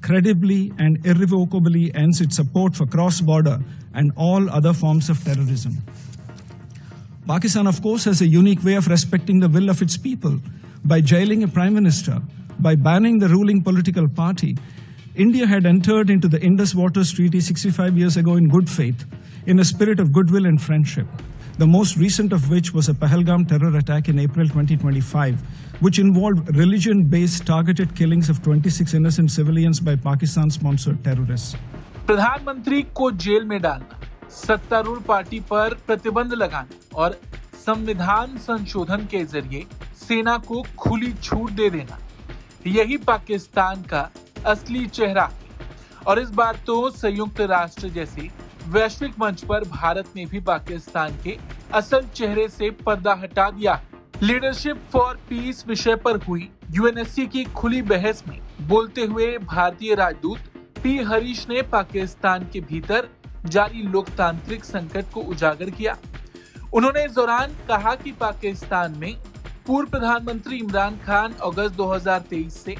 credibly and irrevocably ends its support for cross-border and all other forms of terrorism. Pakistan, of course, has a unique way of respecting the will of its people by jailing a prime minister, by banning the ruling political party. India had entered into the Indus Waters Treaty 65 years ago in good faith, in a spirit of goodwill and friendship, the most recent of which was a Pahalgam terror attack in April 2025, which involved religion-based targeted killings of 26 innocent civilians by Pakistan-sponsored terrorists. प्रधानमंत्री को jail में डालना, सत्तारूढ़ party पर प्रतिबंध लगाना और संविधान संशोधन के जरिए सेना को खुली छूट दे देना, यही पाकिस्तान का असली चेहरा है। और इस बार तो संयुक्त राष्ट्र जैसे वैश्विक मंच पर भारत ने भी पाकिस्तान के असल चेहरे से पर्दा हटा दिया। लीडरशिप फॉर पीस विषय पर हुई यूएनएससी की खुली बहस में बोलते हुए भारतीय राजदूत पी हरीश ने पाकिस्तान के भीतर जारी लोकतांत्रिक संकट को उजागर किया। उन्होंने इस दौरान कहा कि पाकिस्तान में पूर्व प्रधानमंत्री इमरान खान अगस्त 2023 से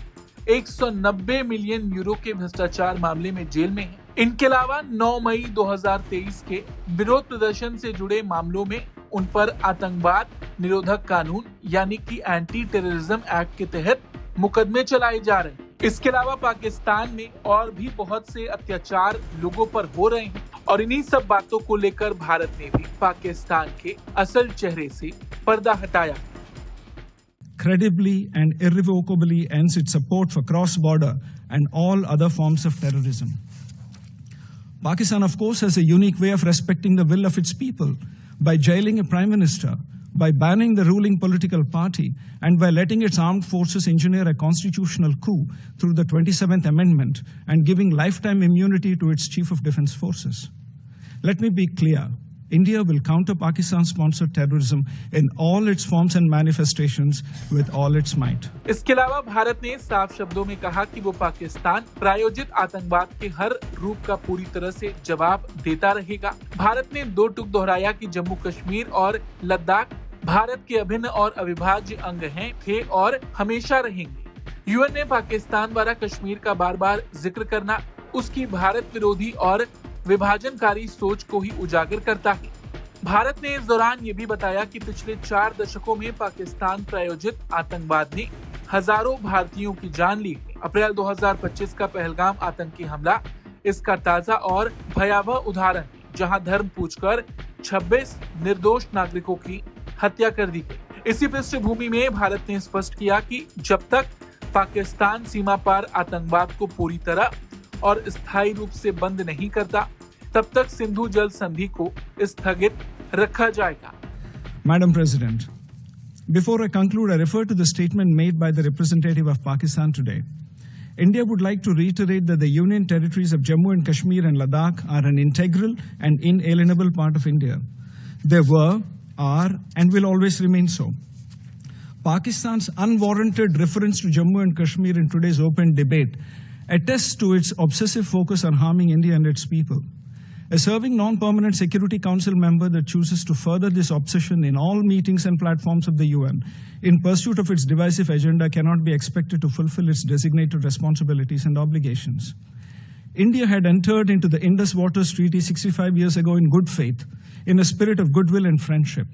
190 मिलियन यूरो के भ्रष्टाचार मामले में जेल में हैं। इनके अलावा 9 मई 2023 के विरोध प्रदर्शन से जुड़े मामलों में उन पर आतंकवाद निरोधक कानून यानी कि एंटी टेररिज्म एक्ट के तहत मुकदमे चलाए जा रहे हैं। इसके अलावा पाकिस्तान में और भी बहुत से अत्याचार लोगों पर हो रहे हैं और इन्हीं सब बातों को लेकर भारत ने भी पाकिस्तान के असल चेहरे से पर्दा हटाया। Credibly and irrevocably ends its support for cross-border and all other forms of terrorism. Pakistan, of course, has a unique way of respecting the will of its people by jailing a prime minister, by banning the ruling political party, and by letting its armed forces engineer a constitutional coup through the 27th Amendment and giving lifetime immunity to its Chief of Defense Forces. Let me be clear. India will counter Pakistan-sponsored terrorism in all its forms and manifestations with all its might. इसके अलावा भारत ने साफ शब्दों में कहा कि वो पाकिस्तान प्रायोजित आतंकवाद के हर रूप का पूरी तरह से जवाब देता रहेगा। भारत ने दो टूक दोहराया कि जम्मू कश्मीर और लद्दाख भारत के अभिन्न और अविभाज्य अंग हैं, थे और हमेशा रहेंगे। यूएन ने पाकिस्तान द्वारा कश्मीर का बार बार जिक्र करना उसकी भारत विरोधी और विभाजनकारी सोच को ही उजागर करता है। भारत ने इस दौरान ये भी बताया कि पिछले 4 दशकों में पाकिस्तान प्रायोजित आतंकवाद ने हजारों भारतीयों की जान ली है। अप्रैल 2025 का पहलगाम आतंकी हमला इसका ताजा और भयावह उदाहरण है, जहां धर्म पूछकर 26 निर्दोष नागरिकों की हत्या कर दी गई। इसी पृष्ठभूमि में भारत ने स्पष्ट किया कि जब तक पाकिस्तान सीमा पार आतंकवाद को पूरी तरह और स्थायी रूप से बंद नहीं करता, तब तक सिंधु जल संधि को स्थगित रखा जाएगा। Madam President, before I conclude, I refer to the statement made by the representative of Pakistan today. India would like to reiterate that the Union territories of Jammu and Kashmir and Ladakh are an integral and inalienable part of India. They were, are, and will always remain so. Pakistan's unwarranted reference to Jammu and Kashmir in today's open debate attests to its obsessive focus on harming India and its people. A serving non-permanent Security Council member that chooses to further this obsession in all meetings and platforms of the UN in pursuit of its divisive agenda cannot be expected to fulfill its designated responsibilities and obligations. India had entered into the Indus Waters Treaty 65 years ago in good faith, in a spirit of goodwill and friendship.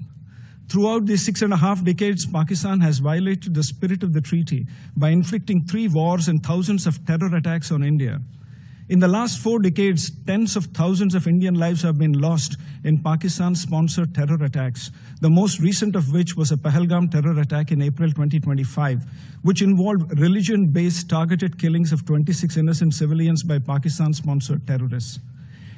Throughout these 6.5 decades, Pakistan has violated the spirit of the treaty by inflicting 3 wars and thousands of terror attacks on India. In the last 4 decades, tens of thousands of Indian lives have been lost in Pakistan-sponsored terror attacks, the most recent of which was a Pahalgam terror attack in April 2025, which involved religion-based targeted killings of 26 innocent civilians by Pakistan-sponsored terrorists.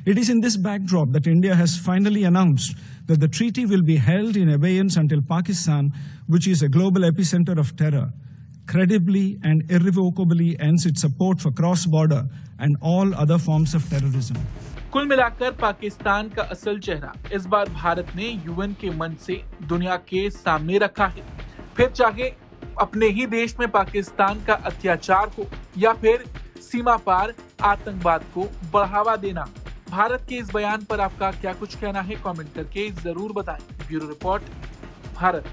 It is in this backdrop that India has finally announced that the treaty will be held in abeyance until Pakistan, which is a global epicenter of terror, credibly and irrevocably ends its support for cross-border and all other forms of terrorism. कुल मिलाकर पाकिस्तान का असल चेहरा इस बार भारत ने UN के मंच से दुनिया के सामने रखा है। फिर चाहे अपने ही देश में पाकिस्तान का अत्याचार हो या फिर सीमा पार आतंकवाद को बढ़ावा देना। भारत के इस बयान पर आपका क्या कुछ कहना है, कमेंट करके जरूर बताएं। Bureau report, Bharat.